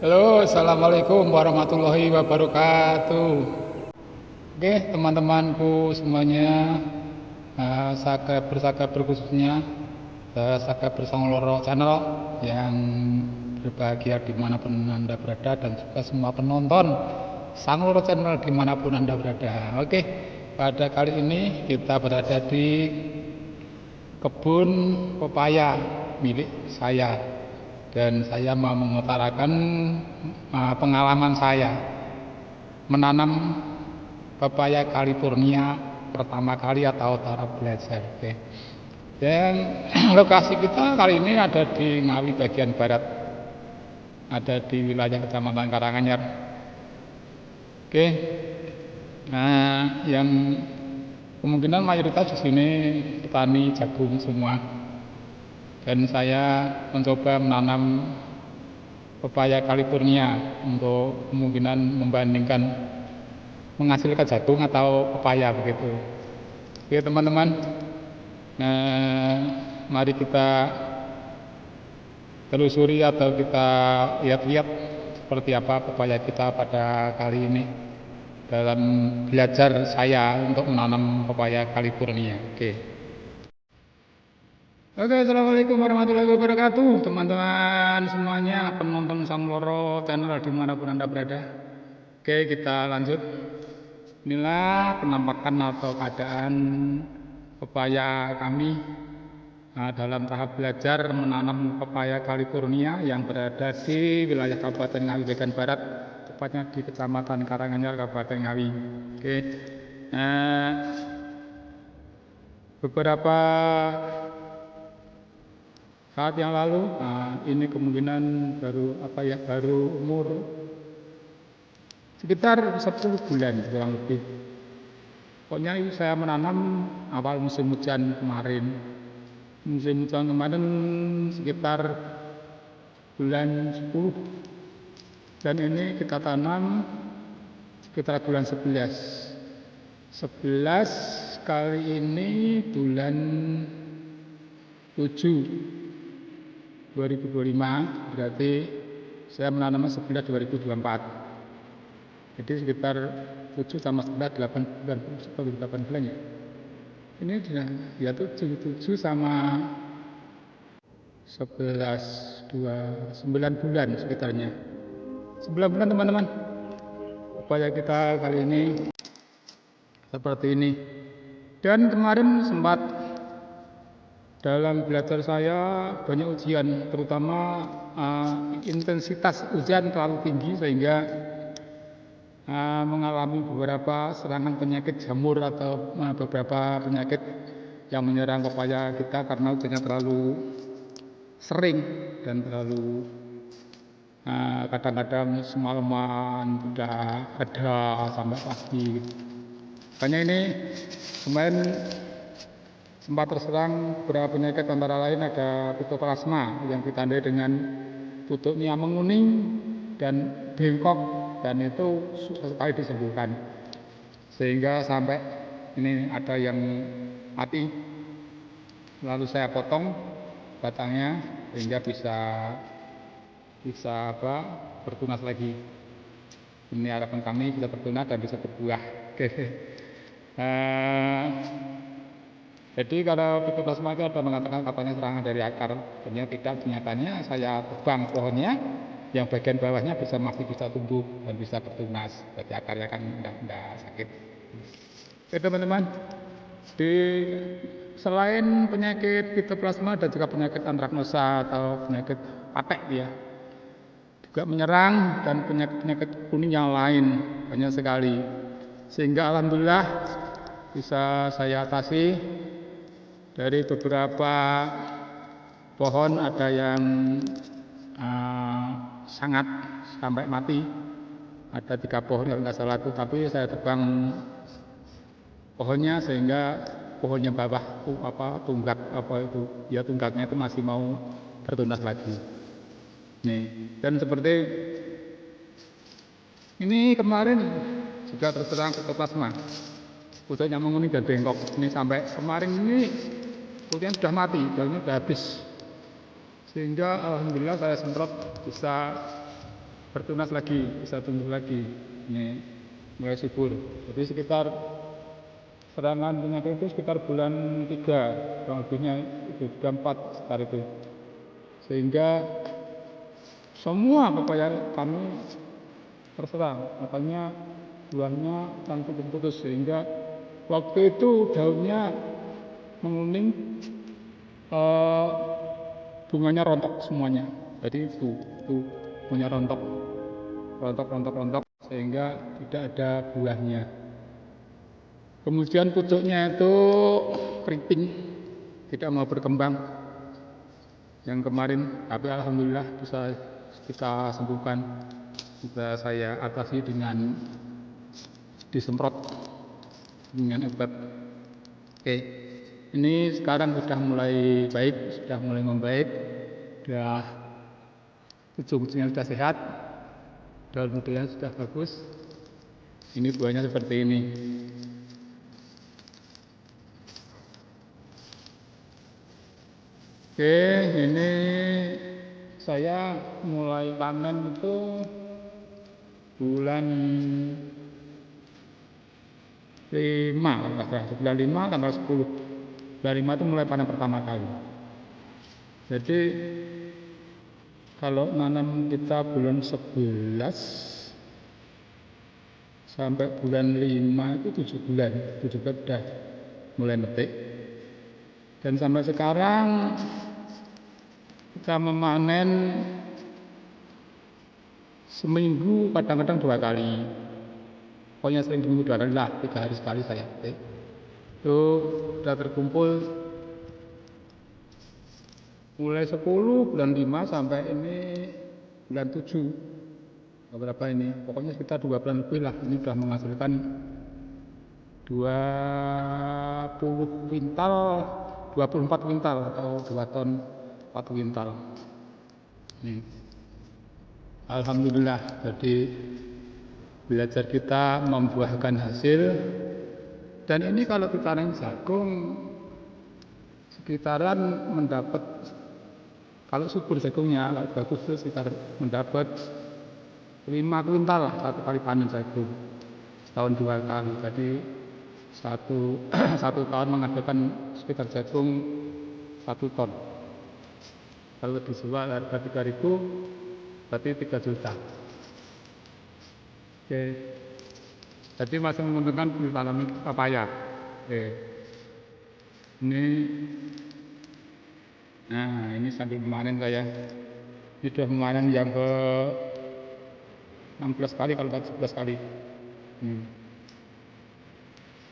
Halo, assalamualaikum warahmatullahi wabarakatuh. Oke, teman-temanku semuanya, subscriber khususnya, subscriber Songloro Channel yang berbahagia dimanapun Anda berada, dan juga semua penonton Songloro Channel dimanapun Anda berada. Oke, pada kali ini kita berada di kebun pepaya milik saya, dan saya mau mengutarakan pengalaman saya menanam pepaya California pertama kali atau tahap belajar. Oke. Dan lokasi kita kali ini ada di Ngawi bagian barat, ada di wilayah Kecamatan Karanganyar. Oke. Nah, yang kemungkinan mayoritas di sini petani jagung semua. Dan saya mencoba menanam pepaya California untuk kemungkinan membandingkan menghasilkan jagung atau pepaya begitu. Oke teman-teman, mari kita telusuri atau kita lihat-lihat seperti apa pepaya kita pada kali ini dalam belajar saya untuk menanam pepaya California. Oke, assalamualaikum warahmatullahi wabarakatuh, teman-teman semuanya, penonton Songloro Channel dimanapun Anda berada. Oke, kita lanjut. Inilah penampakan atau keadaan pepaya kami dalam tahap belajar menanam pepaya California yang berada di wilayah Kabupaten Ngawi bagian barat, tepatnya di Kecamatan Karanganyar, Kabupaten Ngawi. Oke, beberapa saat yang lalu, ini kemungkinan baru umur sekitar 10 bulan kurang lebih. Pokoknya saya menanam awal musim hujan kemarin. Musim hujan kemarin sekitar bulan 10, dan ini kita tanam sekitar bulan 11. 11 kali ini bulan 7 2025, berarti saya menanamnya 11 2024. Jadi sekitar 7 tambah 11 8 bulan ya. Ini ya 7 sama 11 9 bulan sekitarnya. 9 bulan teman-teman. Upaya kita kali ini seperti ini. Dan kemarin sempat dalam belajar saya banyak ujian, terutama intensitas hujan terlalu tinggi sehingga mengalami beberapa serangan penyakit jamur atau beberapa penyakit yang menyerang pepaya kita karena hujannya terlalu sering dan terlalu kadang-kadang semalaman sudah ada sampai pagi. Makanya ini kemarin sempat terserang beberapa penyakit, antara lain ada pitoplasma yang ditandai dengan tutupnya menguning dan bengkok, dan itu susah sekali disembuhkan, sehingga sampai ini ada yang mati. Lalu saya potong batangnya sehingga bisa bertunas lagi. Ini harapan kami bisa bertunas dan bisa berbuah. Jadi kalau pitoplasma itu ada mengatakan katanya serangan dari akar, ternyata tidak. Nyatanya saya tebang pohonnya, yang bagian bawahnya masih bisa tumbuh dan bisa bertunas. Berarti akarnya kan tidak sakit. Oke teman-teman, selain penyakit pitoplasma dan juga penyakit antraknosa atau penyakit patek ya, juga menyerang, dan penyakit kuning yang lain banyak sekali, sehingga alhamdulillah bisa saya atasi. Dari beberapa pohon ada yang sangat sampai mati, ada 3 pohon kalau nggak salah tuh, tapi saya tebang pohonnya sehingga pohonnya bawah tunggak tunggaknya itu masih mau bertunas lagi. Nih, dan seperti ini kemarin juga terserang pitoplasma, khususnya menguning dan bengkok. Ini sampai kemarin ini kemudian sudah mati, daunnya sudah habis, sehingga alhamdulillah saya semprot bisa bertunas lagi, bisa tumbuh lagi. Ini mulai subur. Jadi sekitar serangan penyakit itu sekitar bulan 3, kurang lebihnya itu 4 sekitar itu. Sehingga semua pepaya kami terserang, makanya buahnya langsung putus, sehingga waktu itu daunnya menguning, eh, bunganya rontok semuanya. Jadi itu bunganya rontok, sehingga tidak ada buahnya. Kemudian pucuknya itu keriting, tidak mau berkembang. Yang kemarin, tapi alhamdulillah bisa kita sembuhkan, bisa saya atasi dengan disemprot dengan obat. Oke, ini sekarang sudah mulai baik, sudah mulai membaik, sudah pucuk-pucuknya sudah sehat, daun mutunya sudah bagus. Ini buahnya seperti ini. Oke, ini saya mulai panen itu bulan 5, bulan 5 tanggal 10. Bulan 5 itu mulai panen pertama kali. Jadi kalau nanam kita bulan 11 sampai bulan 5 itu 7 bulan sudah mulai metik. Dan sampai sekarang kita memanen seminggu, kadang-kadang 2 kali. Pokoknya seminggu 2 kali lah, 3 hari sekali saya petik. Itu sudah terkumpul mulai 10 bulan 5 sampai ini bulan 7. Beberapa ini, pokoknya sekitar 2 bulan lebih lah. Ini sudah menghasilkan 20 kuintal, 24 kuintal atau 2 ton 4 kuintal. Ini. Alhamdulillah, jadi belajar kita membuahkan hasil. Dan ini kalau kita tanam jagung sekitaran mendapat, kalau subur jagungnya, kalau bagus itu sekitar mendapat 5 kuintal lah satu kali panen jagung, setahun 2 kali. Jadi satu tahun menghasilkan sekitar jagung 1 ton. Kalau dijual harga 3.000, berarti 3 juta. Oke. Jadi masih menguntungkan ditanam pepaya. Oke. Ini sambil memanen saya. Ini sudah memanen yang ke 16 kali, kalau tidak 11 kali.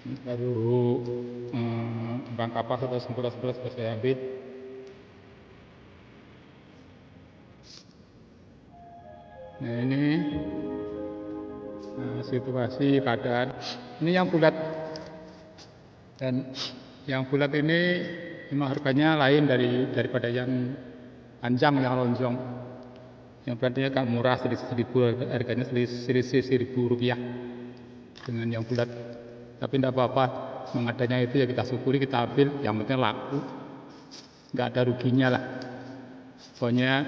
Ini baru bang kapas atau sempulas-sempulas sudah saya ambil. Nah ini situasi keadaan. Ini yang bulat, dan yang bulat ini memang harganya lain daripada yang panjang, yang lonjong. Yang bulatnya agak murah, selisih harganya selisih Rp1.000 dengan yang bulat. Tapi tidak apa-apa, mengadanya itu ya kita syukuri, kita ambil, yang penting laku, nggak ada ruginya lah. Pokoknya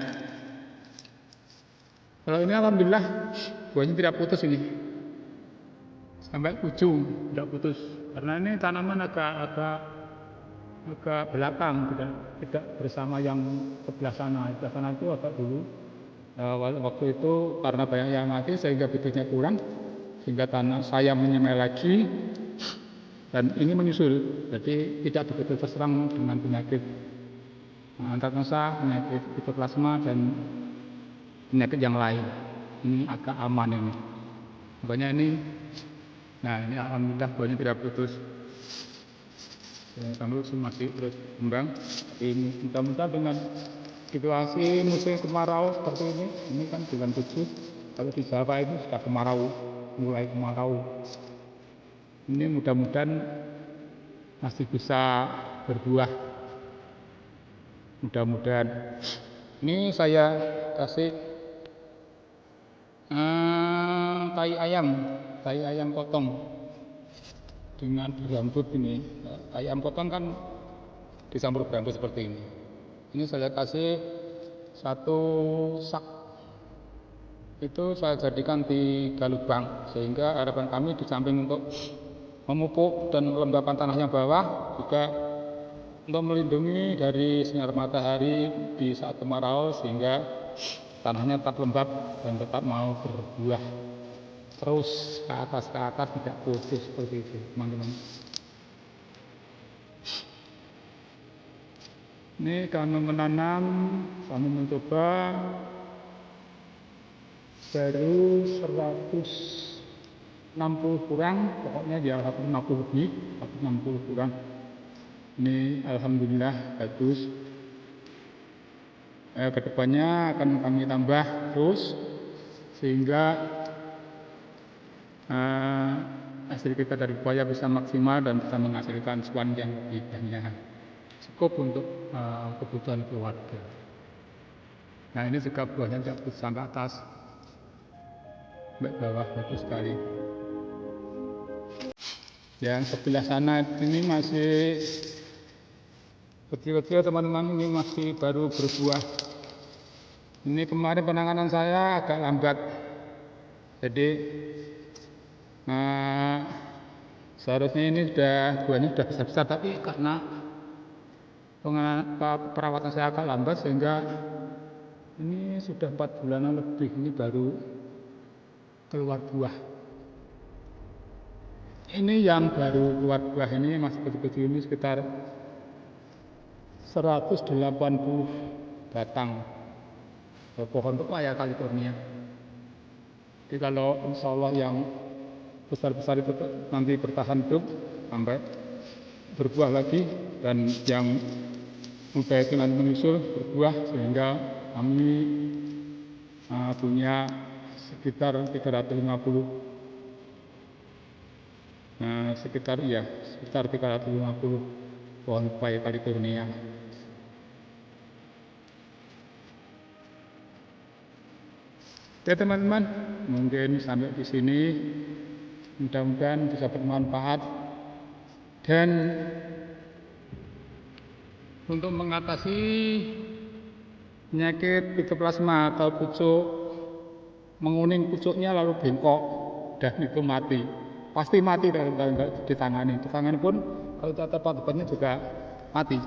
kalau ini alhamdulillah buahnya tidak putus, ini sampai ujung tidak putus, karena ini tanaman agak belakang, tidak bersama yang sebelah sana. Sebelah sana itu agak dulu. Waktu itu karena banyak yang mati sehingga bibitnya kurang, sehingga tanah saya menyemai lagi, dan ini menyusul, jadi tidak begitu terserang dengan penyakit anthracnosa, penyakit pitoplasma, dan penyakit yang lain. Ini agak aman ini. Makanya ini, ini alhamdulillah buahnya tidak putus. Kami masih terus kembang. Ini mudah-mudahan dengan situasi musim kemarau seperti ini kan bulan 7. Kalau di Jawa itu sudah kemarau, mulai kemarau. Ini mudah-mudahan masih bisa berbuah. Mudah-mudahan. Ini saya kasih tai ayam potong dengan berambut ini. Ayam potong kan dicampur berambut seperti ini. Ini saya kasih 1 sak itu saya jadikan 3 lubang, sehingga harapan kami di samping untuk memupuk dan melembapan tanah yang bawah, juga untuk melindungi dari sinar matahari di saat kemarau, sehingga tanahnya tetap lembab dan tetap mau berbuah terus ke atas tidak putus seperti itu teman-teman. Ini kami menanam, kami mencoba baru 160 kurang, pokoknya ya 150 lebih, 160 kurang. Ini alhamdulillah bagus. Kedepannya akan kami tambah terus, sehingga hasil kita dari buaya bisa maksimal dan bisa menghasilkan cuan yang lebih banyak, cukup untuk kebutuhan keluarga. Nah, ini juga buahnya tidak putus sampai atas, sampai bawah, bagus sekali. Yang sebelah sana ini masih kecil-kecil teman-teman, ini masih baru berbuah. Ini kemarin penanganan saya agak lambat, jadi seharusnya ini buahnya sudah besar-besar, tapi karena perawatan saya agak lambat, sehingga ini sudah 4 bulanan lebih ini baru keluar buah. Ini yang baru keluar buah ini masih kecil-kecil, ini sekitar 180 batang pohon pepaya California. Jadi kalau insya Allah yang besar-besar itu nanti bertahan hidup sampai berbuah lagi, dan yang muda itu nanti menyusul berbuah, sehingga kami punya sekitar 350 pohon pepaya California. Oke teman-teman, mungkin sampai di sini, mudah-mudahan bisa bermanfaat. Dan untuk mengatasi penyakit pitoplasma atau pucuk menguning, pucuknya lalu bengkok dan itu mati, pasti mati kalau tidak ditangani. Ditangani pun kalau tidak tepat obatnya juga mati.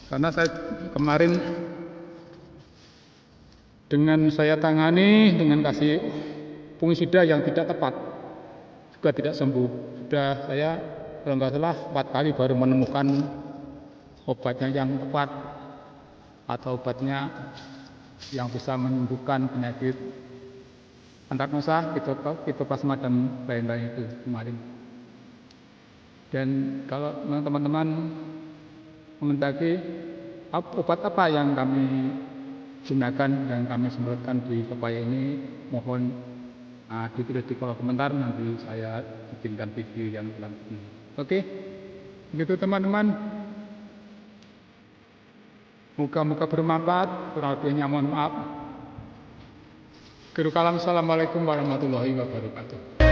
Karena saya kemarin dengan saya tangani dengan kasih fungisida yang tidak tepat juga tidak sembuh. Sudah saya kalau nggak salah 4 kali baru menemukan obatnya yang tepat atau obatnya yang bisa menyembuhkan penyakit antraknosa, pitoplasma dan lain-lain itu kemarin. Dan kalau teman-teman menghendaki obat apa yang kami gunakan dan kami semprotkan di pepaya ini, mohon ditulis di kolom komentar, nanti saya bikinkan video yang selanjutnya. Oke, begitu teman-teman. Moga-moga bermanfaat. Kurang lebihnya mohon maaf. Assalamualaikum warahmatullahi wabarakatuh.